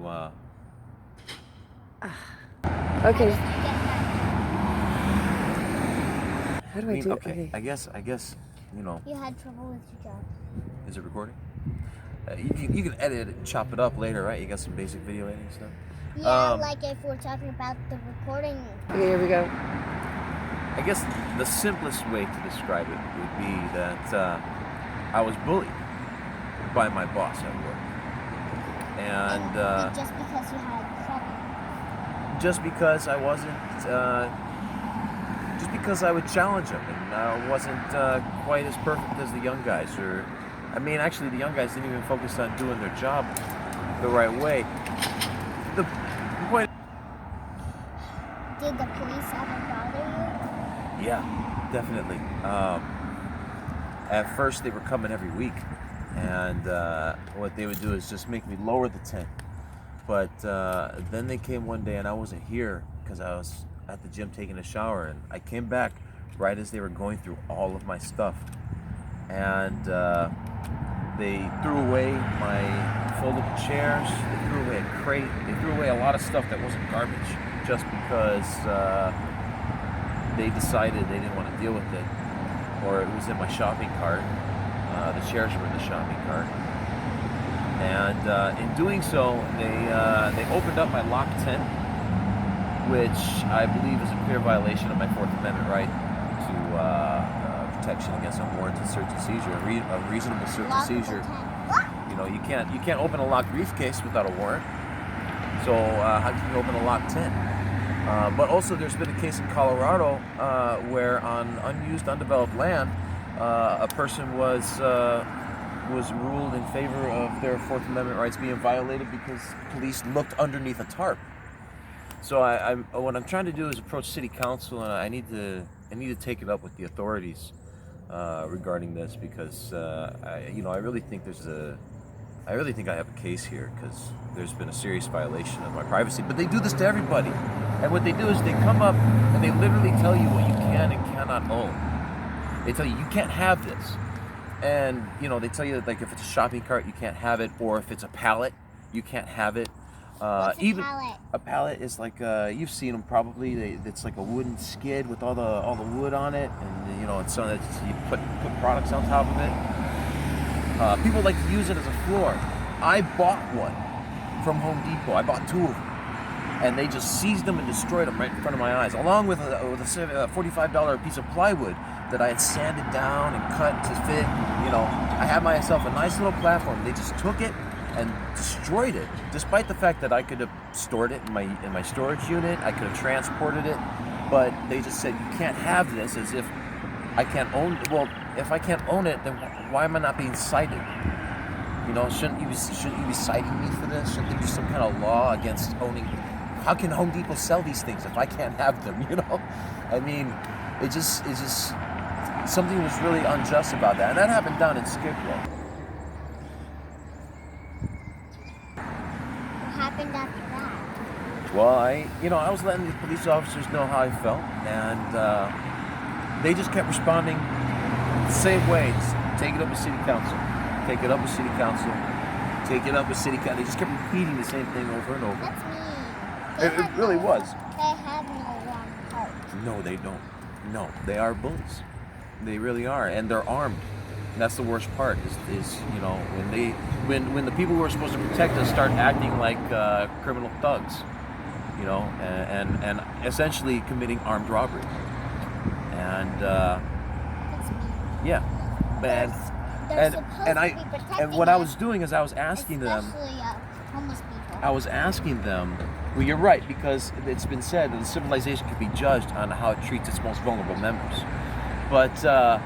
Wow. Okay. How do I do? Okay. I guess, you know. You had trouble with your job. Is it recording? You can edit it and chop it up later, right? You got some basic video editing stuff? Yeah, like if we're talking about the recording. Okay, here we go. I guess the simplest way to describe it would be that I was bullied by my boss at work. And just because you had trouble. just because I wasn't, just because I would challenge him and I wasn't quite as perfect as the young guys. Actually, the young guys didn't even focus on doing their job the right way. The point. Did the police ever bother you? Yeah, definitely. At first, they were coming every week, and what they would do is just make me lower the tent. But then they came one day, and I wasn't here because I was at the gym taking a shower, and I came back right as they were going through all of my stuff, and they threw away my foldable chairs, they threw away a crate, they threw away a lot of stuff that wasn't garbage just because they decided they didn't want to deal with it, or it was in my shopping cart. The chairs were in the shopping cart. And in doing so, they opened up my locked tent, which I believe is a clear violation of my Fourth Amendment right to protection against unwarranted search and seizure, a reasonable search and seizure. You know, you can't open a locked briefcase without a warrant. So how can you open a locked tent? But also, there's been a case in Colorado where on unused, undeveloped land, a person was ruled in favor of their Fourth Amendment rights being violated because police looked underneath a tarp. So what I'm trying to do is approach City Council, and I need to take it up with the authorities regarding this because I really think I have a case here because there's been a serious violation of my privacy. But they do this to everybody, and what they do is they come up and they literally tell you what you can and cannot own. They tell you can't have this. And, they tell you that, like, if it's a shopping cart, you can't have it, or if it's a pallet, you can't have it. What's a pallet? A pallet is like, you've seen them probably. It's like a wooden skid with all the wood on it, and, it's something that you put products on top of it. People like to use it as a floor. I bought one from Home Depot. I bought 2 of them, and they just seized them and destroyed them right in front of my eyes, along with a $45 piece of plywood that I had sanded down and cut to fit. I had myself a nice little platform. They just took it and destroyed it, despite the fact that I could have stored it in my storage unit. I could have transported it, but they just said you can't have this, as if I can't own it. Well, if I can't own it, then why am I not being cited? Shouldn't you be citing me for this? Shouldn't there be some kind of law against owning? How can Home Depot sell these things if I can't have them? It just something was really unjust about that, and that happened down in Skid Row. What happened after that? Well, I was letting the police officers know how I felt, and they just kept responding the same way. Just take it up with City Council. Take it up with City Council. Take it up with City Council. They just kept repeating the same thing over and over. That's mean. It really was. They have no wrong heart. No, they don't. No, they are bullies. They really are, and they're armed. And that's the worst part. Is when the people who are supposed to protect us start acting like criminal thugs, and essentially committing armed robbery. And That's mean. yeah, They're supposed to be protecting and what I us, was doing is I was asking them. especially homeless people. I was asking them. Well, you're right, because it's been said that a civilization can be judged on how it treats its most vulnerable members. But the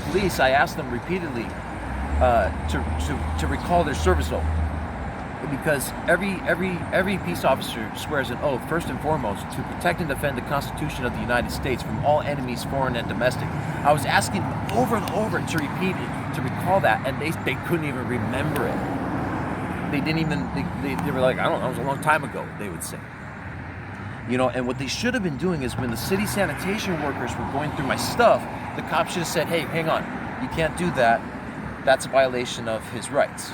police, I asked them repeatedly to recall their service oath, because every peace officer swears an oath, first and foremost, to protect and defend the Constitution of the United States from all enemies, foreign and domestic. I was asking them over and over to repeat it, to recall that, and they couldn't even remember it. They didn't even. They were like, I don't know, it was a long time ago, they would say. And what they should have been doing is when the city sanitation workers were going through my stuff, the cops should have said, hey, hang on, you can't do that. That's a violation of his rights.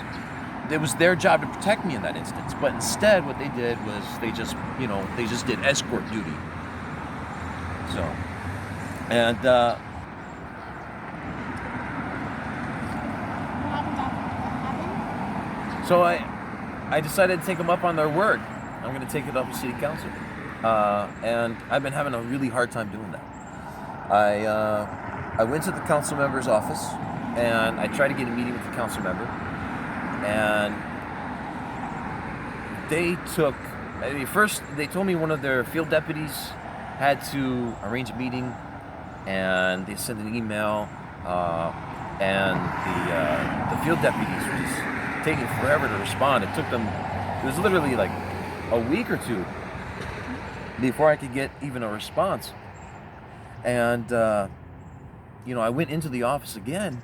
it was their job to protect me in that instance. But instead, what they did was they just did escort duty. So, and What happened after what happened? so I decided to take them up on their word. I'm going to take it up with City Council. And I've been having a really hard time doing that. I went to the council member's office and I tried to get a meeting with the council member. And first they told me one of their field deputies had to arrange a meeting, and they sent an email, and the field deputies were just taking forever to respond. It was literally like a week or two before I could get even a response. And I went into the office again,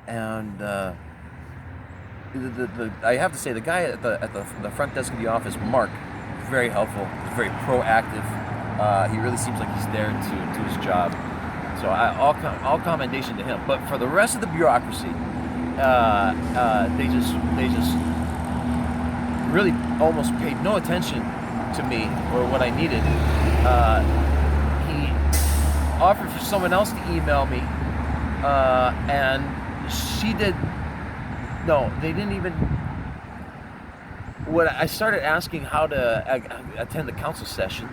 and I have to say, the guy at the front desk of the office, Mark, was very helpful. He was very proactive. He really seems like he's there to do his job. So all commendation to him. But for the rest of the bureaucracy, they just really almost paid no attention to me or what I needed. He offered for someone else to email me, and she did. No, they didn't even. I started asking how to attend the council session.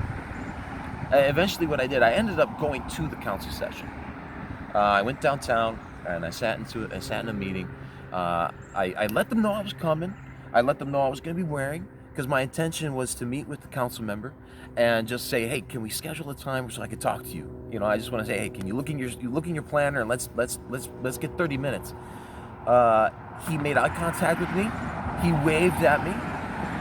Eventually, what I did, I ended up going to the council session. I went downtown and I sat in a meeting. I let them know I was coming. I let them know I was going to be wearing, because my intention was to meet with the council member and just say, hey, can we schedule a time so I could talk to you? I just want to say, hey, can you look in your planner and let's get 30 minutes. He made eye contact with me. He waved at me,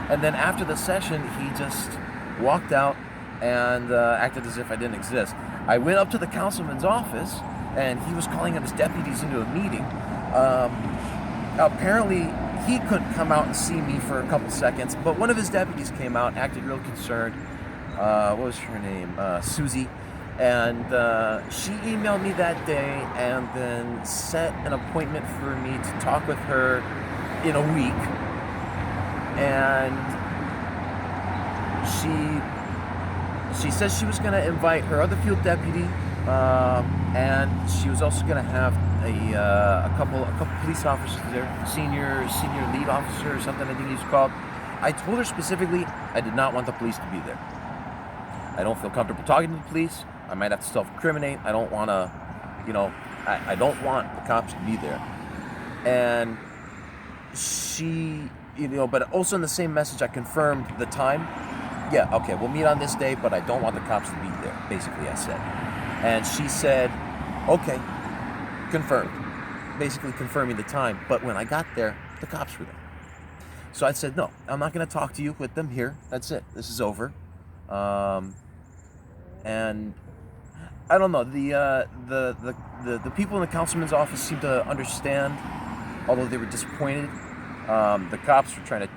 and then after the session, he just walked out and acted as if I didn't exist. I went up to the councilman's office, and he was calling up his deputies into a meeting. Apparently, he couldn't come out and see me for a couple seconds, but one of his deputies came out, acted real concerned. What was her name? Susie. And she emailed me that day and then set an appointment for me to talk with her in a week. And she said she was going to invite her other field deputy, and she was also going to have a couple police officers there, senior lead officer or something I think he's called. I told her specifically I did not want the police to be there. I don't feel comfortable talking to the police. I might have to self-incriminate. I don't want to, I don't want the cops to be there. And she, but also in the same message, I confirmed the time. Yeah, okay, we'll meet on this day, but I don't want the cops to be there, basically I said. And she said, okay, confirmed. Basically confirming the time. But when I got there, the cops were there. So I said, no, I'm not going to talk to you with them here. That's it. This is over. And I don't know, the people in the councilman's office seemed to understand, although they were disappointed. The cops were trying to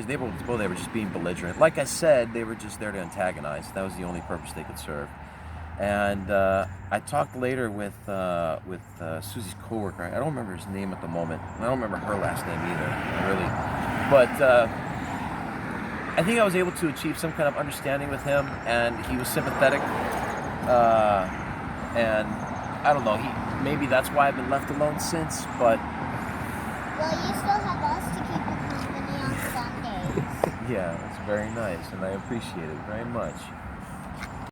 they were just being belligerent. Like I said, they were just there to antagonize. That was the only purpose they could serve. And I talked later with Susie's coworker. I don't remember his name at the moment. I don't remember her last name either, really. But I think I was able to achieve some kind of understanding with him, and he was sympathetic. And I don't know, maybe that's why I've been left alone since, but... Well, you still have us to keep you company on Sundays. Yeah, that's very nice, and I appreciate it very much.